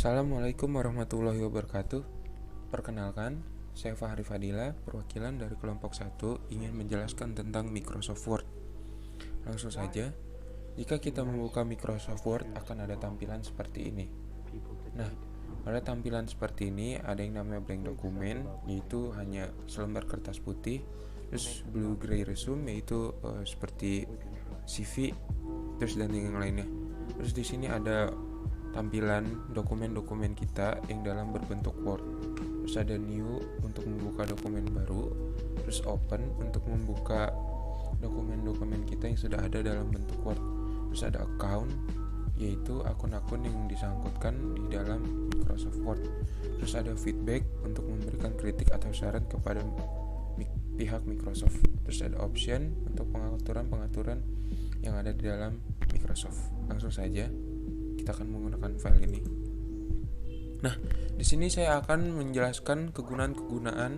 Assalamualaikum warahmatullahi wabarakatuh. Perkenalkan, saya Fahri Fadila, perwakilan dari kelompok 1 ingin menjelaskan tentang Microsoft Word. Langsung saja, jika kita membuka Microsoft Word akan ada tampilan seperti ini. Nah, pada tampilan seperti ini ada yang namanya blank dokumen, yaitu hanya selembar kertas putih. Terus blue gray resume, yaitu seperti CV, terus dan yang lainnya. Terus di sini ada tampilan dokumen-dokumen kita yang dalam berbentuk Word. Terus ada new untuk membuka dokumen baru, terus open untuk membuka dokumen-dokumen kita yang sudah ada dalam bentuk Word. Terus ada account, yaitu akun-akun yang disangkutkan di dalam Microsoft Word. Terus ada feedback untuk memberikan kritik atau saran kepada pihak Microsoft. Terus ada option untuk pengaturan-pengaturan yang ada di dalam Microsoft. Langsung saja kita akan menggunakan file ini. Nah, di sini saya akan menjelaskan kegunaan-kegunaan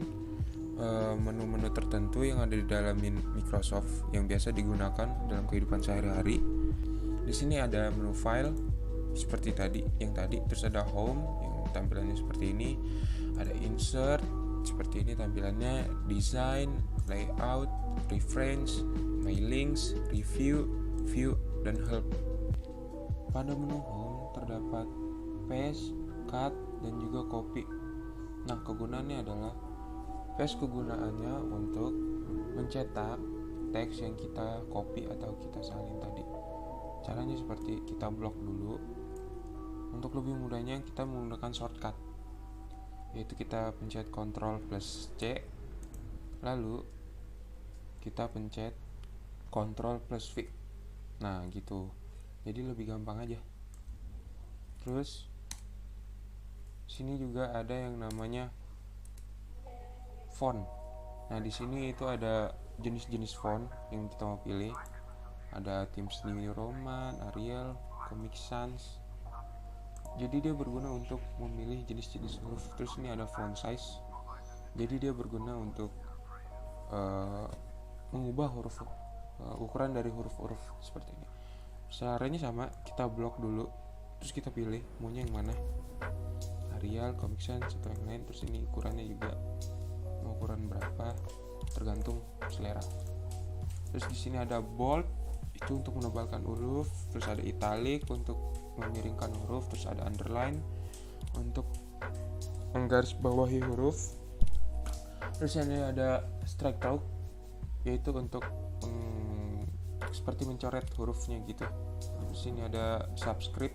menu-menu tertentu yang ada di dalam Microsoft yang biasa digunakan dalam kehidupan sehari-hari. Di sini ada menu file seperti yang tadi, terus ada home yang tampilannya seperti ini, ada insert seperti ini tampilannya, design, layout, reference, my links, review, view, dan help. Pada menu home terdapat paste, cut, dan juga copy. Nah, kegunaannya adalah paste kegunaannya untuk mencetak teks yang kita copy atau kita salin tadi. Caranya seperti kita blok dulu. Untuk lebih mudahnya kita menggunakan shortcut, yaitu kita pencet Ctrl plus C, lalu kita pencet Ctrl plus V. Nah, gitu. Jadi lebih gampang aja. Terus sini juga ada yang namanya font. Nah, di sini itu ada jenis-jenis font yang kita mau pilih. Ada Times New Roman, Arial, Comic Sans. Jadi dia berguna untuk memilih jenis-jenis huruf. Terus ini ada font size. Jadi dia berguna untuk mengubah ukuran dari huruf-huruf seperti ini. Caranya sama, kita blok dulu, terus kita pilih maunya yang mana, Arial, Comic Sans, atau yang lain. Terus ini ukurannya juga mau ukuran berapa, tergantung selera. Terus di sini ada bold, itu untuk menebalkan huruf. Terus ada italic untuk memiringkan huruf. Terus ada underline untuk menggarisbawahi huruf. Terus ini ada strike through, yaitu untuk seperti mencoret hurufnya gitu. Terus ini ada subscript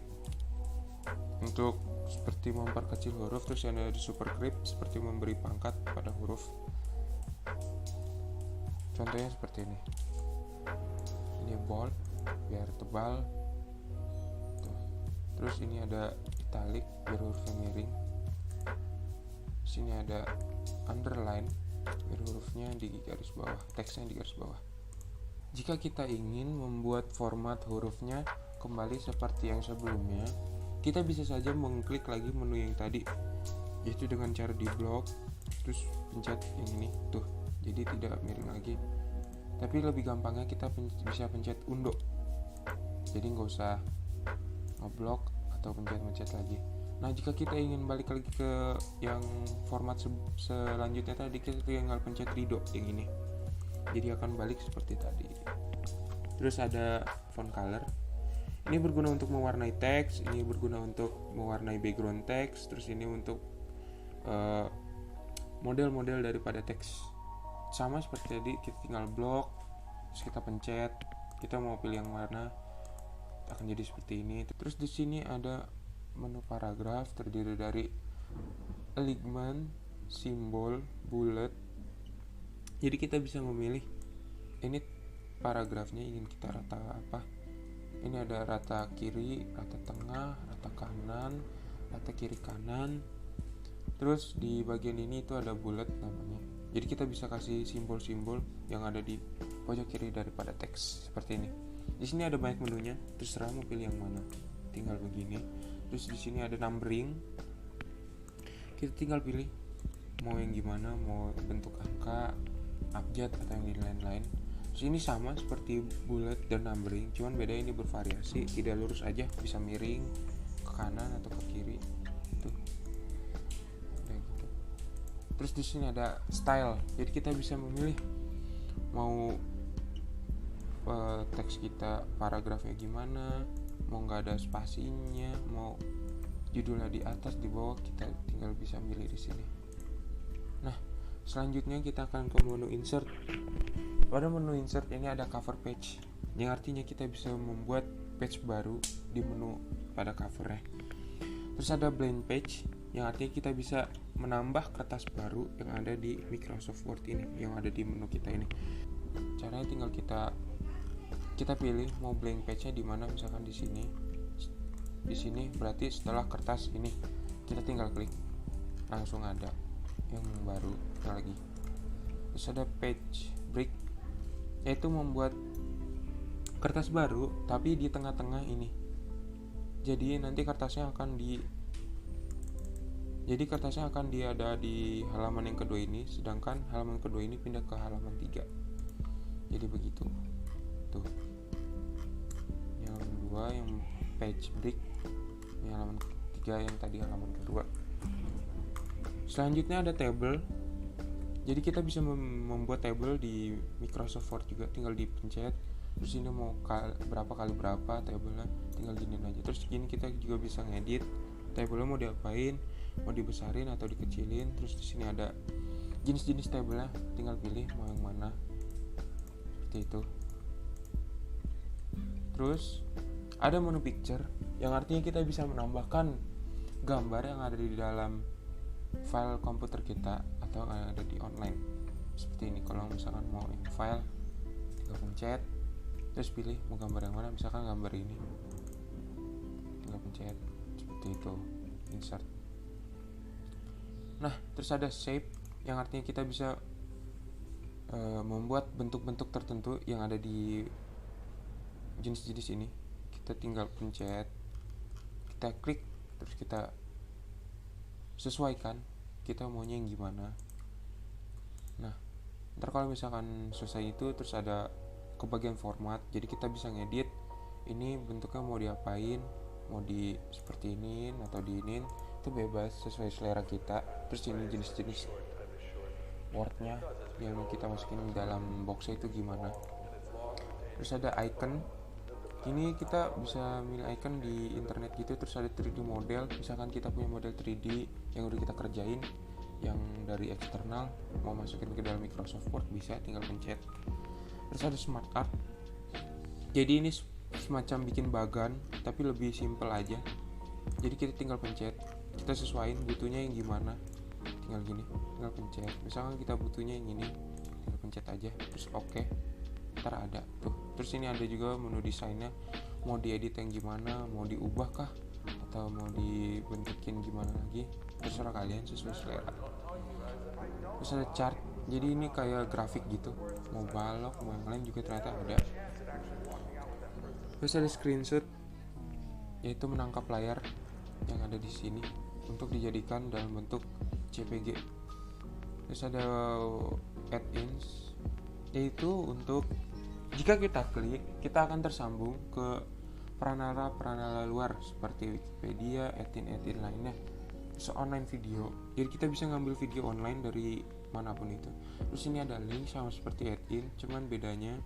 untuk seperti memperkecil huruf. Terus ada superscript seperti memberi pangkat pada huruf. Contohnya seperti ini. Ini bold biar tebal. Tuh. Terus ini ada italic biar hurufnya miring. Sini ada underline biar hurufnya di garis bawah, teksnya di garis bawah. Jika kita ingin membuat format hurufnya kembali seperti yang sebelumnya, kita bisa saja mengklik lagi menu yang tadi, yaitu dengan cara di blok, terus pencet yang ini, tuh, jadi tidak miring lagi. Tapi lebih gampangnya kita bisa pencet undo, jadi nggak usah ngeblok atau pencet lagi. Nah, jika kita ingin balik lagi ke yang format selanjutnya tadi, kita tinggal pencet redo yang ini. Jadi akan balik seperti tadi. Terus ada font color. Ini berguna untuk mewarnai teks, ini berguna untuk mewarnai background teks. Terus ini untuk model-model daripada teks. Sama seperti tadi, kita tinggal blok, terus kita pencet, kita mau pilih yang mana, akan jadi seperti ini. Terus di sini ada menu paragraf terdiri dari alignment, simbol, bullet. Jadi kita bisa memilih ini paragrafnya ingin kita rata apa. Ini ada rata kiri, rata tengah, rata kanan, rata kiri kanan. Terus di bagian ini itu ada bullet namanya. Jadi kita bisa kasih simbol-simbol yang ada di pojok kiri daripada teks seperti ini. Di sini ada banyak menunya, terserah mau pilih yang mana. Tinggal begini. Terus di sini ada numbering. Kita tinggal pilih mau yang gimana, mau bentuk angka, abjad, atau yang lain-lain. Terus ini sama seperti bullet dan numbering, cuman beda ini bervariasi, tidak lurus aja, bisa miring ke kanan atau ke kiri. Terus di sini ada style, jadi kita bisa memilih mau teks kita paragrafnya gimana, mau nggak ada spasinya, mau judulnya di atas di bawah, kita tinggal bisa milih di sini. Nah, selanjutnya kita akan ke menu insert. Pada menu insert ini ada cover page, yang artinya kita bisa membuat page baru di menu pada covernya. Terus ada blank page, yang artinya kita bisa menambah kertas baru yang ada di Microsoft Word ini, yang ada di menu kita ini. Caranya tinggal kita pilih mau blank page-nya di mana, misalkan di sini. Di sini berarti setelah kertas ini kita tinggal klik, langsung ada yang baru lagi. Terus ada page break, yaitu membuat kertas baru tapi di tengah-tengah ini. Jadi nanti kertasnya akan ada di halaman yang kedua ini, sedangkan halaman kedua ini pindah ke halaman 3. Jadi begitu. Tuh. Yang halaman 2 yang page break, yang halaman 3 yang tadi halaman kedua. Selanjutnya ada table. Jadi kita bisa membuat table di Microsoft Word juga, tinggal dipencet. Terus ini mau berapa kali berapa tablenya, tinggal giniin aja. Terus gini kita juga bisa ngedit tablenya mau diapain, mau dibesarin atau dikecilin. Terus di sini ada jenis-jenis tablenya, tinggal pilih mau yang mana. Seperti itu. Terus ada menu picture, yang artinya kita bisa menambahkan gambar yang ada di dalam file komputer kita atau yang ada di online. Seperti ini, kalau misalkan mau yang file, tinggal pencet, terus pilih mau gambar yang mana, misalkan gambar ini, tinggal pencet, seperti itu, insert. Nah, terus ada shape, yang artinya kita bisa membuat bentuk-bentuk tertentu yang ada di jenis-jenis ini. Kita tinggal pencet, kita klik, terus kita sesuaikan kita maunya yang gimana. Nah, ntar kalau misalkan selesai itu, terus ada ke bagian format, jadi kita bisa ngedit ini bentuknya mau diapain, mau di seperti ini atau diinin, itu bebas sesuai selera kita. Terus ini jenis-jenis wordnya yang kita masukin dalam boxnya itu gimana. Terus ada icon, ini kita bisa milih icon di internet gitu. Terus ada 3D model, misalkan kita punya model 3D yang udah kita kerjain, yang dari eksternal mau masukin ke dalam Microsoft Word, bisa tinggal pencet. Terus ada smart art, jadi ini semacam bikin bagan tapi lebih simple aja. Jadi kita tinggal pencet, kita sesuaiin butuhnya yang gimana, tinggal gini, tinggal pencet. Misalkan kita butuhnya yang ini, tinggal pencet aja, terus oke, ntar ada tuh. Terus ini ada juga menu desainnya, mau diedit yang gimana, mau diubah kah atau mau dibentukin gimana lagi, terserah kalian sesuai selera. Terus ada chart, jadi ini kayak grafik gitu, mau balok mau yang lain juga ternyata ada. Terus ada screenshot, yaitu menangkap layar yang ada di sini untuk dijadikan dalam bentuk JPG. Terus ada add-ins, yaitu untuk jika kita klik, kita akan tersambung ke peranala luar seperti Wikipedia, add-in lainnya. Terus online video, jadi kita bisa ngambil video online dari manapun itu. Terus ini ada link sama seperti add-in, cuman bedanya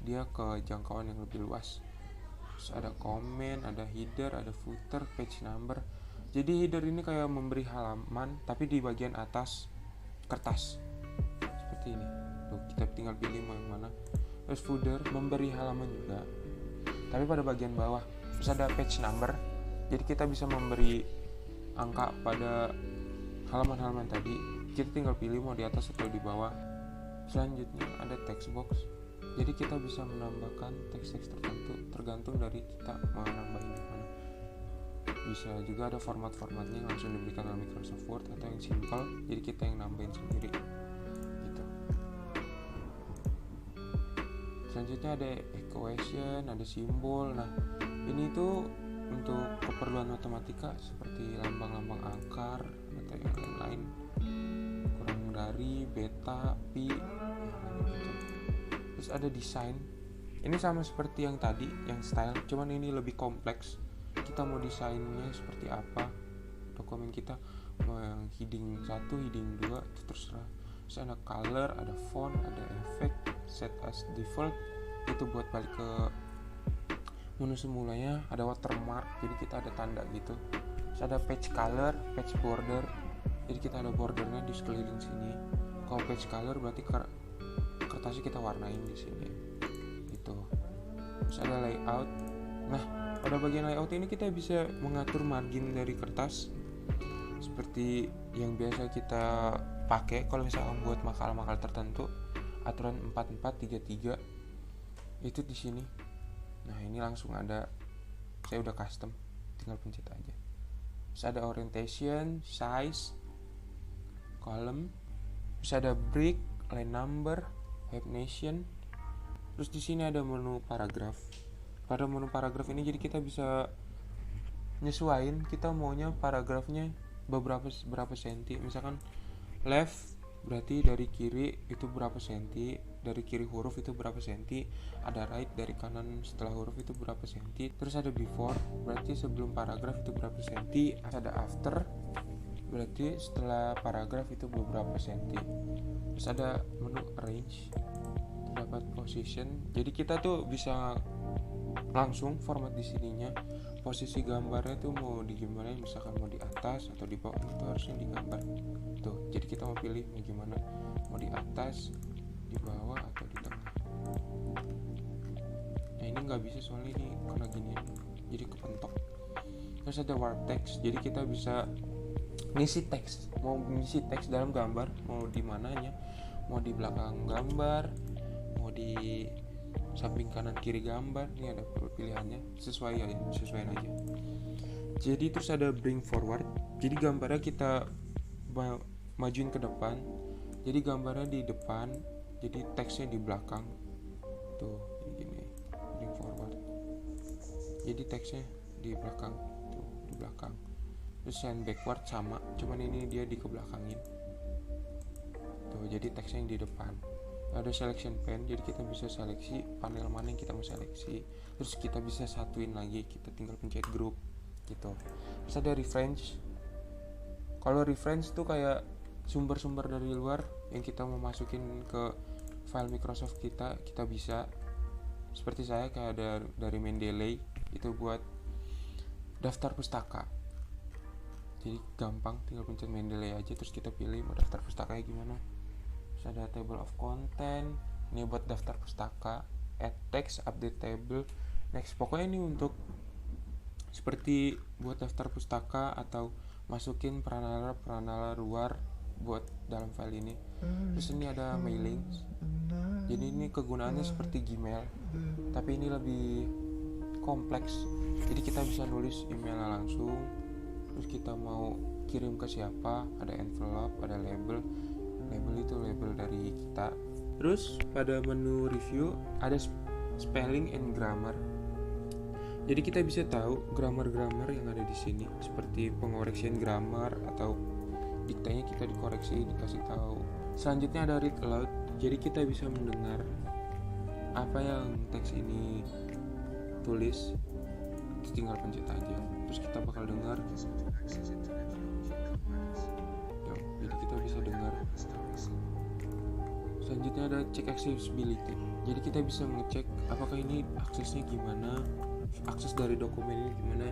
dia ke jangkauan yang lebih luas. Terus ada komen, ada header, ada footer, page number. Jadi header ini kayak memberi halaman tapi di bagian atas kertas seperti ini. Tuh, kita tinggal pilih mau yang mana. Terus footer memberi halaman juga tapi pada bagian bawah. Terus ada page number, jadi kita bisa memberi angka pada halaman-halaman tadi. Kita tinggal pilih mau di atas atau di bawah. Selanjutnya ada text box, jadi kita bisa menambahkan teks-teks tertentu tergantung dari kita mau nambahin di mana. Bisa juga ada format-formatnya yang langsung diberikan dalam Microsoft Word atau yang simple, jadi kita yang nambahin sendiri gitu. Selanjutnya ada equation, ada simbol. Nah, ini tuh untuk keperluan matematika seperti lambang-lambang angkar atau yang lain-lain, kurang dari, beta, pi, gitu. Terus ada desain, ini sama seperti yang tadi, yang style, cuman ini lebih kompleks. Kita mau desainnya seperti apa, dokumen kita mau yang heading 1, heading 2 itu terserah. Terus ada color, ada font, ada efek, set as default itu buat balik ke menu semulanya. Ada watermark, jadi kita ada tanda gitu. Terus ada page color, page border, jadi kita ada bordernya di sekeliling sini. Kalau page color berarti kertasnya kita warnain di sini gitu. Terus ada layout. Nah, pada bagian layout ini kita bisa mengatur margin dari kertas seperti yang biasa kita pakai kalau misalkan buat makalah-makalah tertentu, aturan 4433 itu di sini. Nah, ini langsung ada, saya udah custom, tinggal pencet aja. Terus ada orientation, size, column, terus ada break, line number, head nation. Terus di sini ada menu paragraf. Pada menu paragraf ini jadi kita bisa nyesuaiin kita maunya paragrafnya berapa senti. Misalkan left berarti dari kiri itu berapa senti, dari kiri huruf itu berapa senti, ada right dari kanan setelah huruf itu berapa senti. Terus ada before berarti sebelum paragraf itu berapa senti, ada after berarti setelah paragraf itu beberapa senti. Terus ada menu arrange, terdapat position. Jadi kita tuh bisa langsung format di sininya. Posisi gambarnya tuh mau di gimana, misalkan mau di atas atau di bawah itu harusnya digambar tuh. Jadi kita mau pilih mau gimana, mau di atas, di bawah atau di tengah. Nah, ini nggak bisa soalnya ini kena ginian jadi kepentok. Terus ada war text, jadi kita bisa ngisi teks, mau ngisi teks dalam gambar, mau di mananya, mau di belakang gambar, mau di samping kanan kiri gambar. Ini ada pilihannya, sesuaiin aja. Jadi terus ada bring forward, jadi gambarnya kita majuin ke depan, jadi gambarnya di depan, jadi teksnya di belakang tuh, gini bring forward, jadi teksnya di belakang tuh, di belakang. Terus send backward sama, cuman ini dia dikebelakangin tuh, jadi teksnya yang di depan. Ada selection pane, jadi kita bisa seleksi panel mana yang kita mau seleksi. Terus kita bisa satuin lagi, kita tinggal pencet group gitu. Terus ada reference. Kalau reference tuh kayak sumber-sumber dari luar yang kita mau masukin ke file Microsoft kita bisa. Seperti saya kayak ada dari Mendeley, itu buat daftar pustaka. Jadi gampang, tinggal pencet Mendeley aja, terus kita pilih mau daftar pustakanya gimana. Terus ada table of content, ini buat daftar pustaka, add text, update table, next. Pokoknya ini untuk seperti buat daftar pustaka atau masukin peranala luar buat dalam file ini. Terus ini ada mailing, jadi ini kegunaannya seperti Gmail, tapi ini lebih kompleks. Jadi kita bisa nulis emailnya langsung, terus kita mau kirim ke siapa, ada envelope, ada label itu label dari kita. Terus pada menu review ada spelling and grammar. Jadi kita bisa tahu grammar yang ada di sini, seperti pengoreksian grammar atau diktanya kita dikoreksi, dikasih tahu. Selanjutnya ada read aloud. Jadi kita bisa mendengar apa yang teks ini tulis. Tinggal pencet aja, terus kita bakal dengar. Jadi kita bisa dengar. Selanjutnya ada check accessibility. Jadi kita bisa mengecek apakah ini aksesnya gimana, akses dari dokumen ini gimana.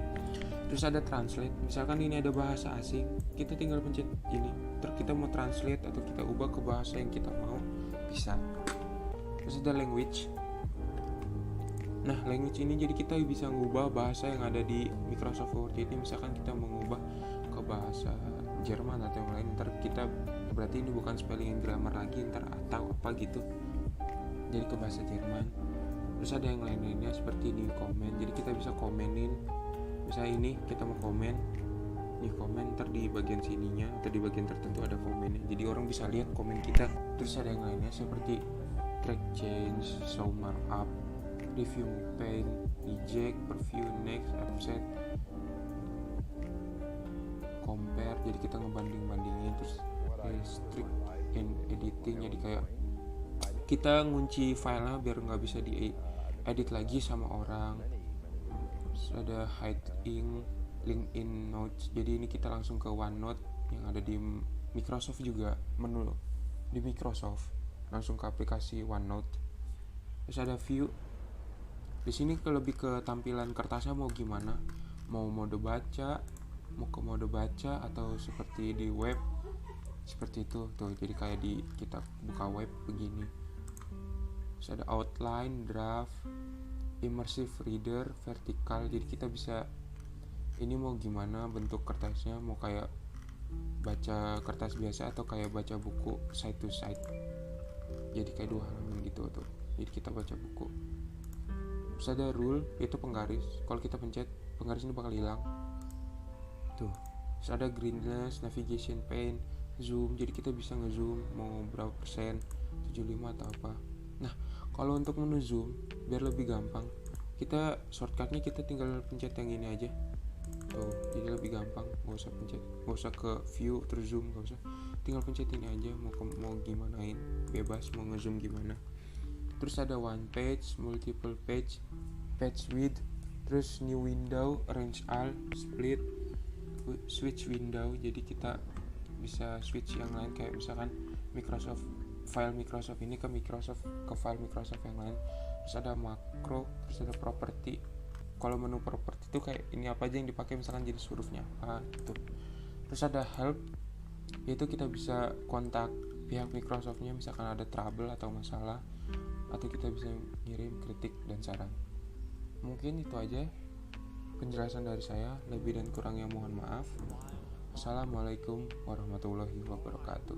Terus ada translate. Misalkan ini ada bahasa asing, kita tinggal pencet ini. Terus kita mau translate atau kita ubah ke bahasa yang kita mau, bisa. Terus ada language. Nah, language ini jadi kita bisa mengubah bahasa yang ada di Microsoft Word. Jadi misalkan kita mengubah ke bahasa Jerman atau yang lain, ntar kita berarti ini bukan spelling and grammar lagi, ntar atau apa gitu, jadi ke bahasa Jerman. Terus ada yang lain-lainnya seperti new comment, jadi kita bisa komenin. Misalnya ini kita mau komen, new comment, ntar di bagian sininya atau di bagian tertentu ada komennya, jadi orang bisa lihat komen kita. Terus ada yang lainnya seperti track change, show markup, review pane, reject, preview, next, offset, compare, jadi kita ngebanding-bandingin. Terus restrict and editing, jadi kayak kita ngunci filenya biar nggak bisa diedit lagi sama orang. Terus ada hide ink, LinkedIn Notes. Jadi ini kita langsung ke OneNote yang ada di Microsoft juga, menu di Microsoft langsung ke aplikasi OneNote. Terus ada view. Di sini lebih ke tampilan kertasnya mau gimana, mau mode baca, mau ke mode baca atau seperti di web, seperti itu tuh. Jadi kayak di kita buka web begini. Terus ada outline, draft, immersive reader, vertikal. Jadi kita bisa ini mau gimana bentuk kertasnya, mau kayak baca kertas biasa atau kayak baca buku side to side. Jadi kayak 2 halaman gitu tuh. Jadi kita baca buku. Terus ada rule, itu penggaris. Kalau kita pencet, penggaris ini bakal hilang. Tuh. Terus ada greenness, navigation pane, zoom. Jadi kita bisa ngezoom mau berapa persen, 75 atau apa. Nah, kalau untuk menu zoom biar lebih gampang, kita shortcutnya kita tinggal pencet yang ini aja. Tuh, jadi lebih gampang, nggak usah pencet, nggak usah ke view terus zoom, nggak usah. Tinggal pencet ini aja, mau gimanain, bebas mau ngezoom gimana. Terus ada one page, multiple page, page width, terus new window, arrange all, split, switch window. Jadi kita bisa switch yang lain, kayak misalkan Microsoft file Microsoft ini ke file Microsoft yang lain. Terus ada makro, terus ada property. Kalau menu property itu kayak ini apa aja yang dipakai, misalkan jadi hurufnya apa gitu. Terus ada help, yaitu kita bisa kontak pihak Microsoftnya misalkan ada trouble atau masalah, atau kita bisa ngirim kritik dan saran. Mungkin itu aja penjelasan dari saya, lebih dan kurangnya mohon maaf. Assalamualaikum warahmatullahi wabarakatuh.